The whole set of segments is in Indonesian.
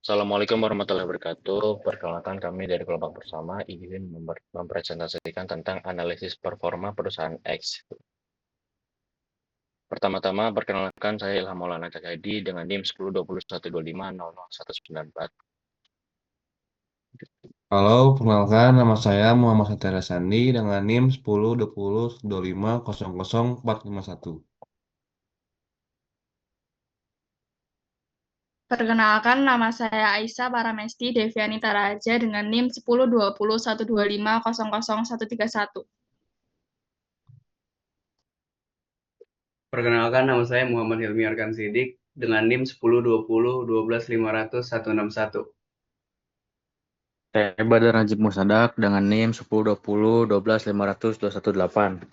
Assalamualaikum warahmatullahi wabarakatuh. Perkenalkan kami dari kelompok bersama ingin mempresentasikan tentang analisis performa perusahaan X. Pertama-tama perkenalkan saya Ilham Maulana Cahyadi dengan NIM 102125000194. Halo, perkenalkan nama saya Muhammad Satria Sandi dengan NIM 102025000451. Perkenalkan, nama saya Aisyah Paramesti Deviani Taraja dengan NIM 10201225000131. Perkenalkan, nama saya Muhammad Hilmi Arkan Sidik dengan NIM 1020 12 500 161. Saya Badar Najib Musadak dengan NIM 1020 12 500 218.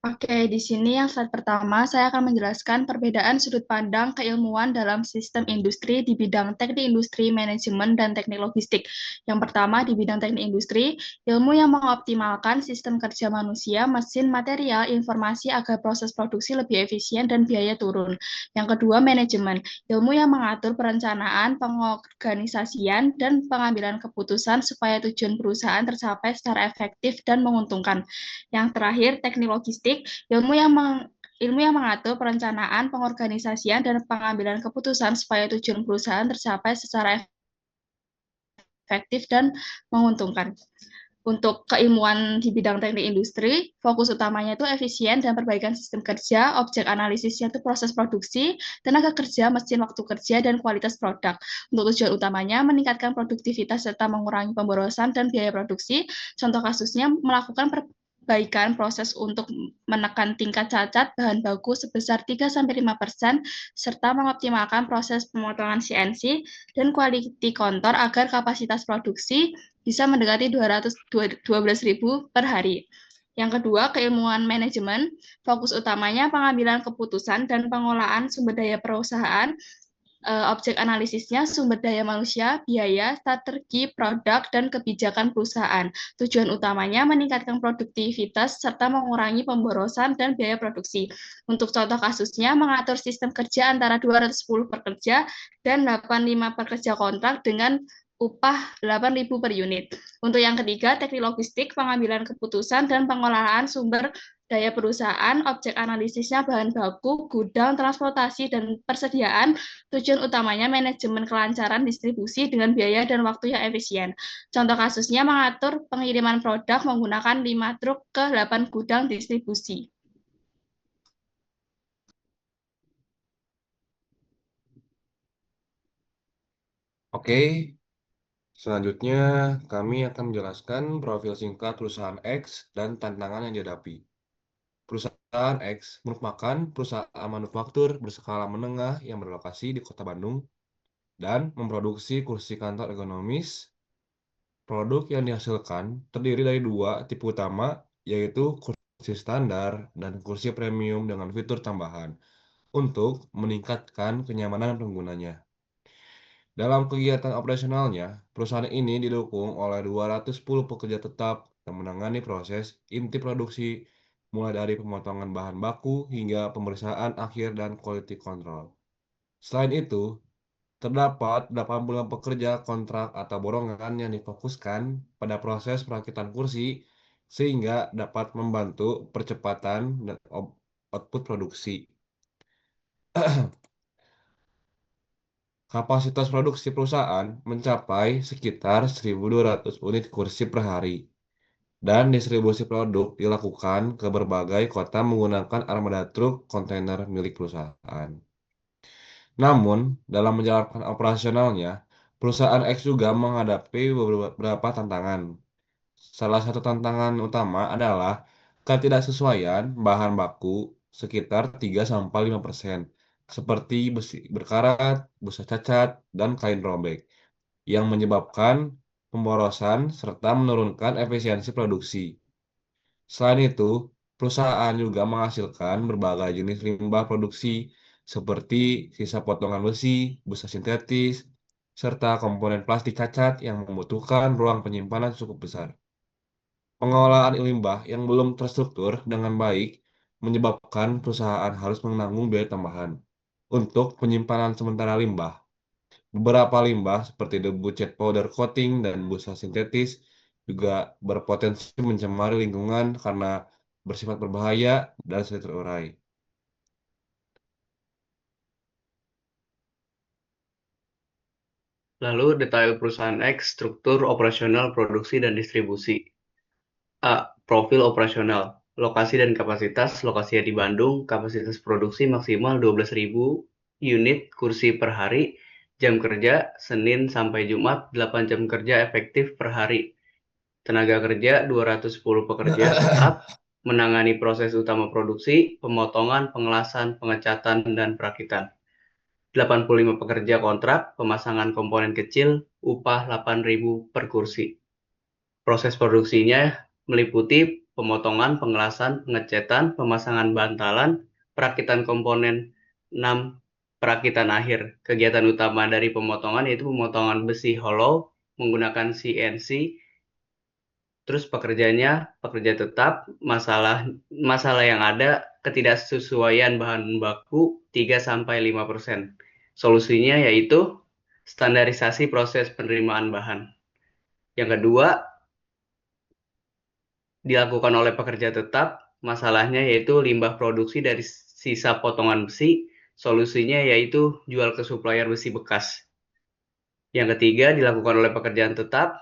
Oke, di sini yang slide pertama saya akan menjelaskan perbedaan sudut pandang keilmuan dalam sistem industri di bidang teknik industri, manajemen, dan teknik logistik. Yang pertama di bidang teknik industri, ilmu yang mengoptimalkan sistem kerja manusia, mesin, material, informasi agar proses produksi lebih efisien dan biaya turun. Yang kedua, manajemen, ilmu yang mengatur perencanaan, pengorganisasian, dan pengambilan keputusan supaya tujuan perusahaan tercapai secara efektif dan menguntungkan. Yang terakhir, teknik logistik, ilmu yang mengatur perencanaan, pengorganisasian, dan pengambilan keputusan supaya tujuan perusahaan tercapai secara efektif dan menguntungkan. Untuk keilmuan di bidang teknik industri, fokus utamanya itu efisien dan perbaikan sistem kerja, objek analisisnya itu proses produksi, tenaga kerja, mesin waktu kerja, dan kualitas produk. Untuk tujuan utamanya, meningkatkan produktivitas serta mengurangi pemborosan dan biaya produksi. Contoh kasusnya, melakukan perbaikan proses untuk menekan tingkat cacat bahan baku sebesar 3-5%, serta mengoptimalkan proses pemotongan CNC dan quality control agar kapasitas produksi bisa mendekati 212.000 per hari. Yang kedua, keilmuan manajemen, fokus utamanya pengambilan keputusan dan pengolahan sumber daya perusahaan, objek analisisnya sumber daya manusia, biaya, strategi, produk, dan kebijakan perusahaan. Tujuan utamanya meningkatkan produktivitas serta mengurangi pemborosan dan biaya produksi. Untuk contoh kasusnya, mengatur sistem kerja antara 210 pekerja dan 85 pekerja kontrak dengan upah 8.000 per unit. Untuk yang ketiga, teknik logistik, pengambilan keputusan dan pengolahan sumber daya perusahaan, objek analisisnya bahan baku, gudang, transportasi, dan persediaan. Tujuan utamanya manajemen kelancaran distribusi dengan biaya dan waktu yang efisien. Contoh kasusnya mengatur pengiriman produk menggunakan 5 truk ke 8 gudang distribusi. Oke, selanjutnya kami akan menjelaskan profil singkat perusahaan X dan tantangan yang dihadapi. Perusahaan X merupakan perusahaan manufaktur berskala menengah yang berlokasi di Kota Bandung dan memproduksi kursi kantor ergonomis. Produk yang dihasilkan terdiri dari dua tipe utama, yaitu kursi standar dan kursi premium dengan fitur tambahan untuk meningkatkan kenyamanan penggunanya. Dalam kegiatan operasionalnya, perusahaan ini didukung oleh 210 pekerja tetap yang menangani proses inti produksi mulai dari pemotongan bahan baku hingga pemeriksaan akhir dan quality control. Selain itu, terdapat 80 pekerja kontrak atau borongan yang difokuskan pada proses perakitan kursi sehingga dapat membantu percepatan dan output produksi. Kapasitas produksi perusahaan mencapai sekitar 1.200 unit kursi per hari, dan distribusi produk dilakukan ke berbagai kota menggunakan armada truk kontainer milik perusahaan. Namun, dalam menjalankan operasionalnya, perusahaan X juga menghadapi beberapa tantangan. Salah satu tantangan utama adalah ketidaksesuaian bahan baku sekitar 3-5%, seperti besi berkarat, busa cacat, dan kain robek, yang menyebabkan pemborosan serta menurunkan efisiensi produksi. Selain itu, perusahaan juga menghasilkan berbagai jenis limbah produksi seperti sisa potongan besi, busa sintetis, serta komponen plastik cacat yang membutuhkan ruang penyimpanan cukup besar. Pengelolaan limbah yang belum terstruktur dengan baik menyebabkan perusahaan harus menanggung biaya tambahan untuk penyimpanan sementara limbah. Beberapa limbah seperti debu cat powder coating dan busa sintetis juga berpotensi mencemari lingkungan karena bersifat berbahaya dan sulit terurai. Lalu detail perusahaan X, struktur operasional, produksi, dan distribusi. A. Profil operasional. Lokasi dan kapasitas. Lokasinya di Bandung. Kapasitas produksi maksimal 12.000 unit kursi per hari. Jam kerja Senin sampai Jumat 8 jam kerja efektif per hari. Tenaga kerja 210 pekerja tetap. Menangani proses utama produksi, pemotongan, pengelasan, pengecatan, dan perakitan. 85 pekerja kontrak, pemasangan komponen kecil, upah 8.000 per kursi. Proses produksinya meliputi pemotongan, pengelasan, pengecetan, pemasangan bantalan, perakitan komponen, 6 perakitan akhir. Kegiatan utama dari pemotongan yaitu pemotongan besi hollow menggunakan CNC. Terus pekerja tetap, masalah yang ada ketidaksesuaian bahan baku 3-5%. Solusinya yaitu standarisasi proses penerimaan bahan. Yang kedua, dilakukan oleh pekerja tetap, masalahnya yaitu limbah produksi dari sisa potongan besi. Solusinya yaitu jual ke supplier besi bekas. Yang ketiga, dilakukan oleh pekerjaan tetap,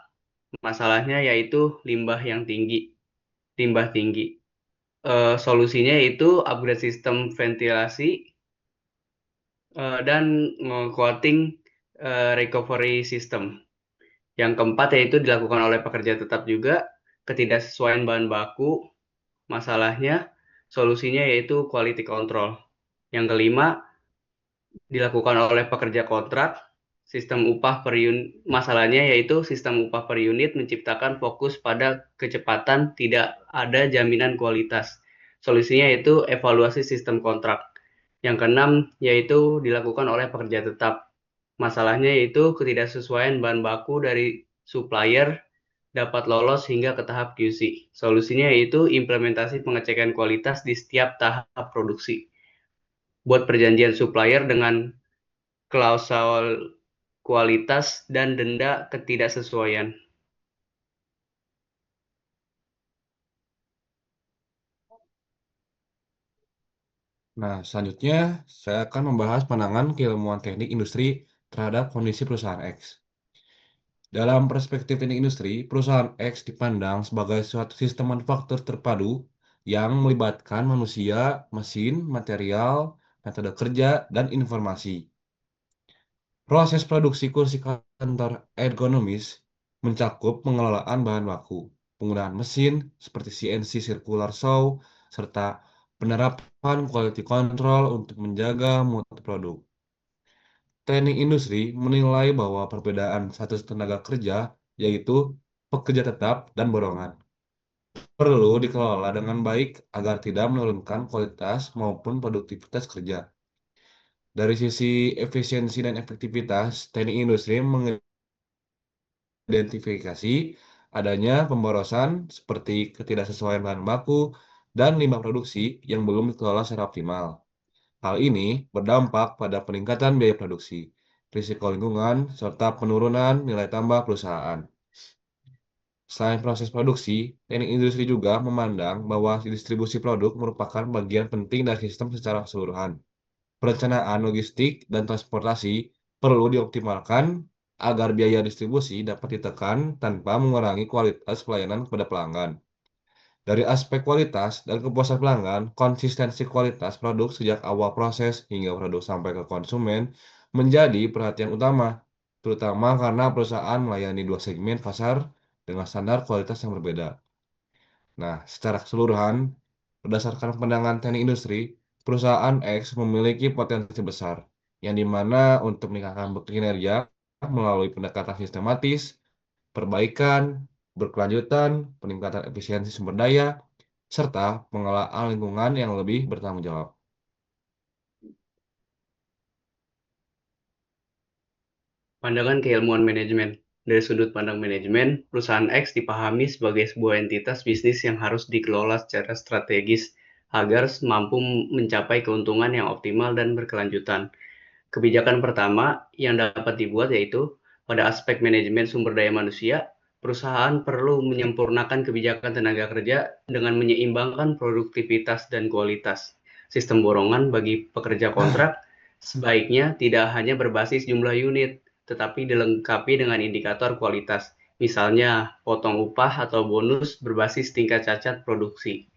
masalahnya yaitu limbah tinggi. Solusinya yaitu upgrade sistem ventilasi dan coating recovery system. Yang keempat yaitu dilakukan oleh pekerja tetap juga, ketidaksesuaian bahan baku, masalahnya solusinya yaitu quality control. Yang kelima, dilakukan oleh pekerja kontrak, sistem upah per unit, masalahnya yaitu sistem upah per unit menciptakan fokus pada kecepatan, tidak ada jaminan kualitas. Solusinya yaitu evaluasi sistem kontrak. Yang keenam yaitu dilakukan oleh pekerja tetap. Masalahnya yaitu ketidaksesuaian bahan baku dari supplier dapat lolos hingga ke tahap QC. Solusinya yaitu implementasi pengecekan kualitas di setiap tahap produksi. Buat perjanjian supplier dengan klausul kualitas dan denda ketidaksesuaian. Nah, selanjutnya saya akan membahas pandangan keilmuan teknik industri terhadap kondisi perusahaan X. Dalam perspektif teknik industri, perusahaan X dipandang sebagai suatu sistem manufaktur terpadu yang melibatkan manusia, mesin, material, metode kerja, dan informasi. Proses produksi kursi kantor ergonomis mencakup pengelolaan bahan baku, penggunaan mesin seperti CNC circular saw, serta penerapan quality control untuk menjaga mutu produk. Teknik industri menilai bahwa perbedaan status tenaga kerja, yaitu pekerja tetap dan borongan, perlu dikelola dengan baik agar tidak menurunkan kualitas maupun produktivitas kerja. Dari sisi efisiensi dan efektivitas, teknik industri mengidentifikasi adanya pemborosan seperti ketidaksesuaian bahan baku dan limbah produksi yang belum dikelola secara optimal. Hal ini berdampak pada peningkatan biaya produksi, risiko lingkungan, serta penurunan nilai tambah perusahaan. Selain proses produksi, teknik industri juga memandang bahwa distribusi produk merupakan bagian penting dari sistem secara keseluruhan. Perencanaan logistik dan transportasi perlu dioptimalkan agar biaya distribusi dapat ditekan tanpa mengurangi kualitas pelayanan kepada pelanggan. Dari aspek kualitas dan kepuasan pelanggan, konsistensi kualitas produk sejak awal proses hingga produk sampai ke konsumen menjadi perhatian utama, terutama karena perusahaan melayani dua segmen pasar dengan standar kualitas yang berbeda. Nah, secara keseluruhan, berdasarkan pandangan teknik industri, perusahaan X memiliki potensi besar, yang dimana untuk meningkatkan kinerja melalui pendekatan sistematis, perbaikan, berkelanjutan, peningkatan efisiensi sumber daya, serta pengelolaan lingkungan yang lebih bertanggung jawab. Pandangan keilmuan manajemen. Dari sudut pandang manajemen, perusahaan X dipahami sebagai sebuah entitas bisnis yang harus dikelola secara strategis agar mampu mencapai keuntungan yang optimal dan berkelanjutan. Kebijakan pertama yang dapat dibuat yaitu pada aspek manajemen sumber daya manusia, perusahaan perlu menyempurnakan kebijakan tenaga kerja dengan menyeimbangkan produktivitas dan kualitas. Sistem borongan bagi pekerja kontrak sebaiknya tidak hanya berbasis jumlah unit, tetapi dilengkapi dengan indikator kualitas, misalnya potong upah atau bonus berbasis tingkat cacat produksi.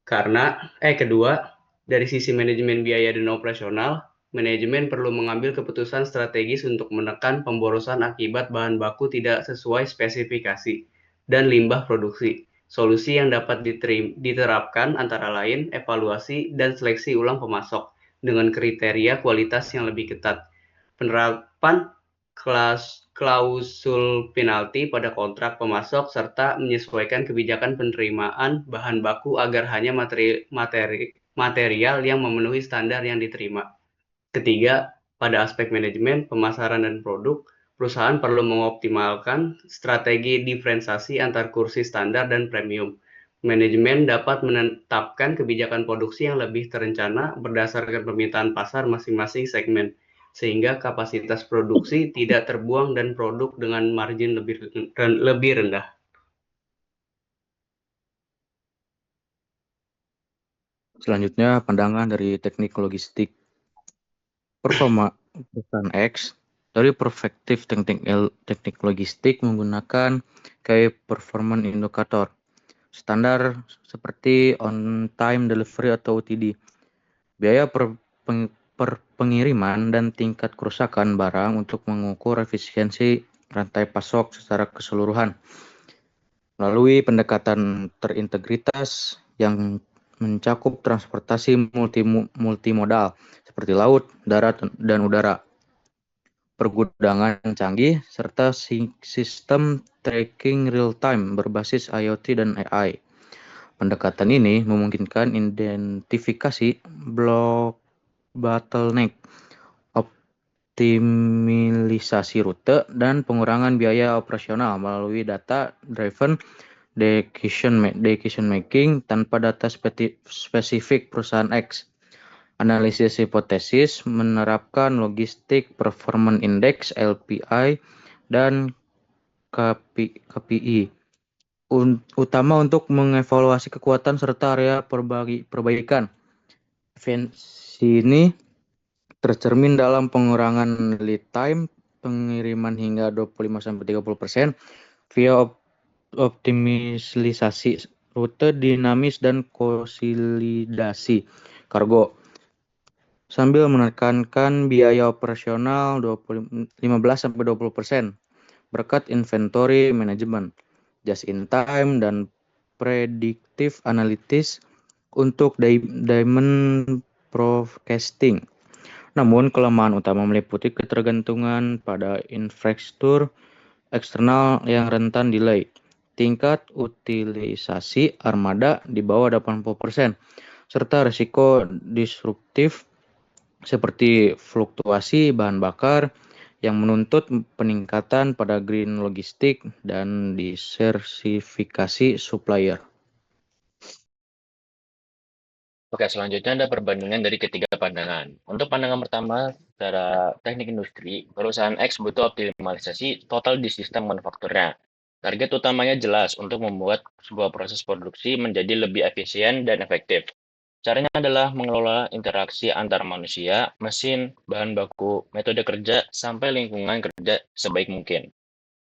Kedua, dari sisi manajemen biaya dan operasional, manajemen perlu mengambil keputusan strategis untuk menekan pemborosan akibat bahan baku tidak sesuai spesifikasi dan limbah produksi. Solusi yang dapat diterapkan antara lain evaluasi dan seleksi ulang pemasok dengan kriteria kualitas yang lebih ketat. Penerapan klausul penalti pada kontrak pemasok serta menyesuaikan kebijakan penerimaan bahan baku agar hanya material yang memenuhi standar yang diterima. Ketiga, pada aspek manajemen, pemasaran dan produk, perusahaan perlu mengoptimalkan strategi diferensiasi antar kursi standar dan premium. Manajemen dapat menetapkan kebijakan produksi yang lebih terencana berdasarkan permintaan pasar masing-masing segmen, sehingga kapasitas produksi tidak terbuang dan produk dengan margin lebih rendah. Selanjutnya, pandangan dari teknik logistik. Performa perusahaan X dari perspektif teknik logistik menggunakan key performance indicator standar seperti on-time delivery atau OTD, biaya per pengiriman, dan tingkat kerusakan barang untuk mengukur efisiensi rantai pasok secara keseluruhan. Melalui pendekatan terintegritas yang mencakup transportasi multimodal seperti laut, darat, dan udara, pergudangan canggih, serta sistem tracking real-time berbasis IoT dan AI. Pendekatan ini memungkinkan identifikasi bottleneck, optimalisasi rute, dan pengurangan biaya operasional melalui data-driven decision making tanpa data spesifik perusahaan X. Analisis hipotesis menerapkan logistik performance index (LPI) dan KPI utama untuk mengevaluasi kekuatan serta area perbaikan. Efisiensi ini tercermin dalam pengurangan lead time pengiriman hingga 25-30% via optimalisasi rute dinamis dan konsolidasi kargo, sambil menekankan biaya operasional 15-20% berkat inventory management, just-in-time, dan predictive analytics untuk demand forecasting. Namun, kelemahan utama meliputi ketergantungan pada infrastruktur eksternal yang rentan delay, tingkat utilisasi armada di bawah 80%, serta risiko disruptif seperti fluktuasi bahan bakar yang menuntut peningkatan pada green logistik dan diversifikasi supplier. Oke, selanjutnya ada perbandingan dari ketiga pandangan. Untuk pandangan pertama, secara teknik industri, perusahaan X butuh optimalisasi total di sistem manufakturnya. Target utamanya jelas untuk membuat sebuah proses produksi menjadi lebih efisien dan efektif. Caranya adalah mengelola interaksi antar manusia, mesin, bahan baku, metode kerja, sampai lingkungan kerja sebaik mungkin.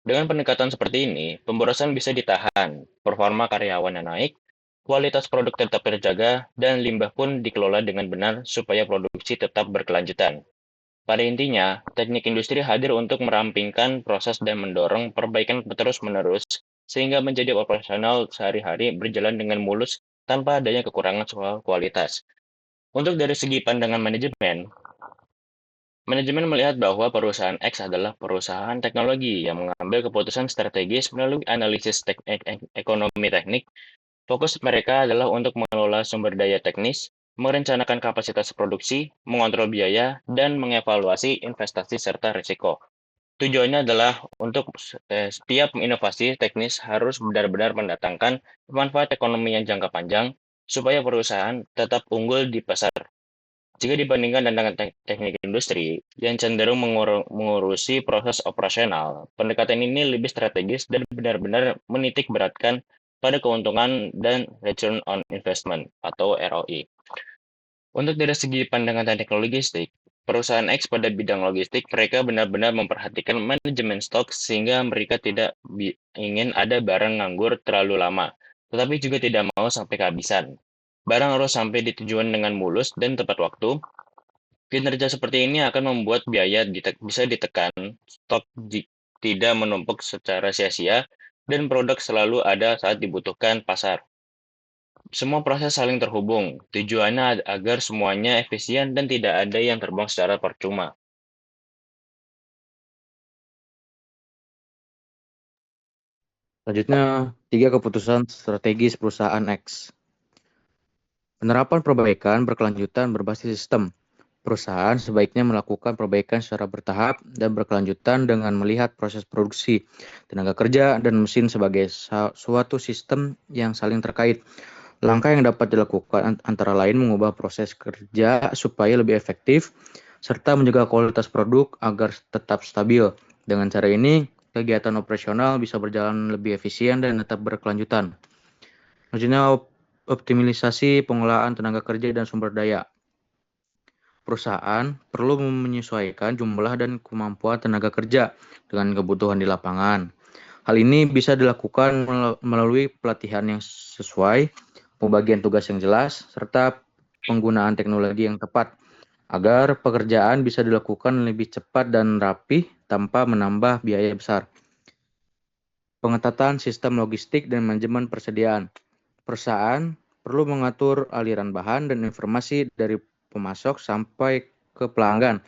Dengan pendekatan seperti ini, pemborosan bisa ditahan, performa karyawan yang naik, kualitas produk tetap terjaga, dan limbah pun dikelola dengan benar supaya produksi tetap berkelanjutan. Pada intinya, teknik industri hadir untuk merampingkan proses dan mendorong perbaikan terus-menerus, sehingga menjadi operasional sehari-hari berjalan dengan mulus tanpa adanya kekurangan soal kualitas. Untuk dari segi pandangan manajemen melihat bahwa perusahaan X adalah perusahaan teknologi yang mengambil keputusan strategis melalui analisis ekonomi teknik. Fokus mereka adalah untuk mengelola sumber daya teknis, merencanakan kapasitas produksi, mengontrol biaya, dan mengevaluasi investasi serta risiko. Tujuannya adalah untuk setiap inovasi teknis harus benar-benar mendatangkan manfaat ekonomi yang jangka panjang supaya perusahaan tetap unggul di pasar. Jika dibandingkan dengan teknik industri yang cenderung mengurusi proses operasional, pendekatan ini lebih strategis dan benar-benar menitik beratkan pada keuntungan dan return on investment atau ROI. Untuk dari segi pandangan teknik logistik, perusahaan X pada bidang logistik, mereka benar-benar memperhatikan manajemen stok sehingga mereka tidak ingin ada barang nganggur terlalu lama, tetapi juga tidak mau sampai kehabisan. Barang harus sampai di tujuan dengan mulus dan tepat waktu. Kinerja seperti ini akan membuat biaya bisa ditekan, stok tidak menumpuk secara sia-sia, dan produk selalu ada saat dibutuhkan pasar. Semua proses saling terhubung, tujuannya agar semuanya efisien dan tidak ada yang terbang secara percuma. Selanjutnya, 3 keputusan strategis perusahaan X. Penerapan perbaikan berkelanjutan berbasis sistem. Perusahaan sebaiknya melakukan perbaikan secara bertahap dan berkelanjutan dengan melihat proses produksi, tenaga kerja, dan mesin sebagai suatu sistem yang saling terkait. Langkah yang dapat dilakukan antara lain mengubah proses kerja supaya lebih efektif, serta menjaga kualitas produk agar tetap stabil. Dengan cara ini, kegiatan operasional bisa berjalan lebih efisien dan tetap berkelanjutan. Selanjutnya, optimalisasi penggunaan tenaga kerja dan sumber daya. Perusahaan perlu menyesuaikan jumlah dan kemampuan tenaga kerja dengan kebutuhan di lapangan. Hal ini bisa dilakukan melalui pelatihan yang sesuai, pembagian tugas yang jelas, serta penggunaan teknologi yang tepat agar pekerjaan bisa dilakukan lebih cepat dan rapi tanpa menambah biaya besar. Pengetatan sistem logistik dan manajemen persediaan. Perusahaan perlu mengatur aliran bahan dan informasi dari pemasok sampai ke pelanggan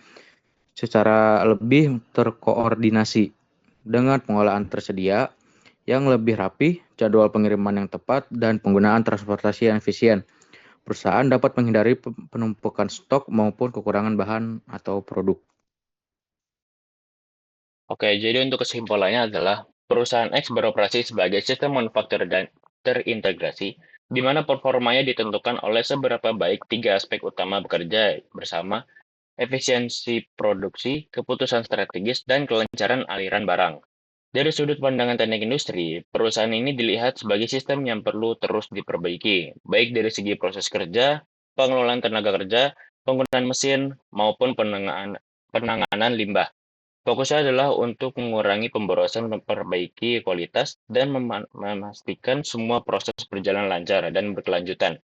secara lebih terkoordinasi dengan pengolahan tersedia yang lebih rapi, jadwal pengiriman yang tepat, dan penggunaan transportasi yang efisien. Perusahaan dapat menghindari penumpukan stok maupun kekurangan bahan atau produk. Oke, jadi untuk kesimpulannya adalah perusahaan X beroperasi sebagai sistem manufaktur dan terintegrasi, di mana performanya ditentukan oleh seberapa baik 3 aspek utama bekerja bersama, efisiensi produksi, keputusan strategis, dan kelancaran aliran barang. Dari sudut pandangan teknik industri, perusahaan ini dilihat sebagai sistem yang perlu terus diperbaiki, baik dari segi proses kerja, pengelolaan tenaga kerja, penggunaan mesin, maupun penanganan limbah. Fokusnya adalah untuk mengurangi pemborosan, memperbaiki kualitas, dan memastikan semua proses berjalan lancar dan berkelanjutan.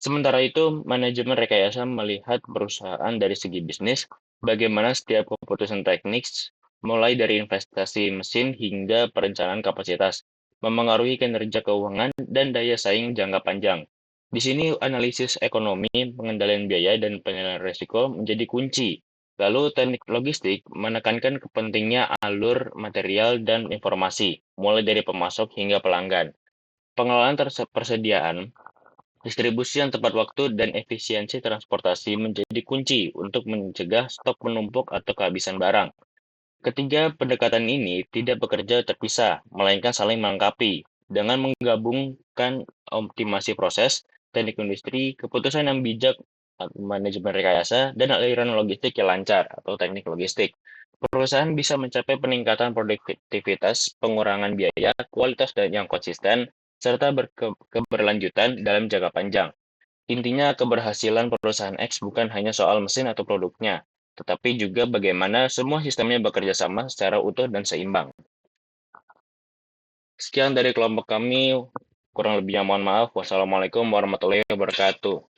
Sementara itu, manajemen rekayasa melihat perusahaan dari segi bisnis, bagaimana setiap keputusan teknis, mulai dari investasi mesin hingga perencanaan kapasitas, memengaruhi kinerja keuangan dan daya saing jangka panjang. Di sini, analisis ekonomi, pengendalian biaya, dan penilaian risiko menjadi kunci. Lalu, teknik logistik menekankan pentingnya alur material dan informasi, mulai dari pemasok hingga pelanggan. Pengelolaan persediaan, distribusi yang tepat waktu, dan efisiensi transportasi menjadi kunci untuk mencegah stok menumpuk atau kehabisan barang. Ketiga pendekatan ini tidak bekerja terpisah, melainkan saling melengkapi. Dengan menggabungkan optimasi proses, teknik industri, keputusan yang bijak, manajemen rekayasa, dan aliran logistik yang lancar atau teknik logistik, perusahaan bisa mencapai peningkatan produktivitas, pengurangan biaya, kualitas dan yang konsisten, serta keberlanjutan dalam jangka panjang. Intinya, keberhasilan perusahaan X bukan hanya soal mesin atau produknya, tetapi juga bagaimana semua sistemnya bekerja sama secara utuh dan seimbang. Sekian dari kelompok kami, kurang lebihnya mohon maaf. Wassalamualaikum warahmatullahi wabarakatuh.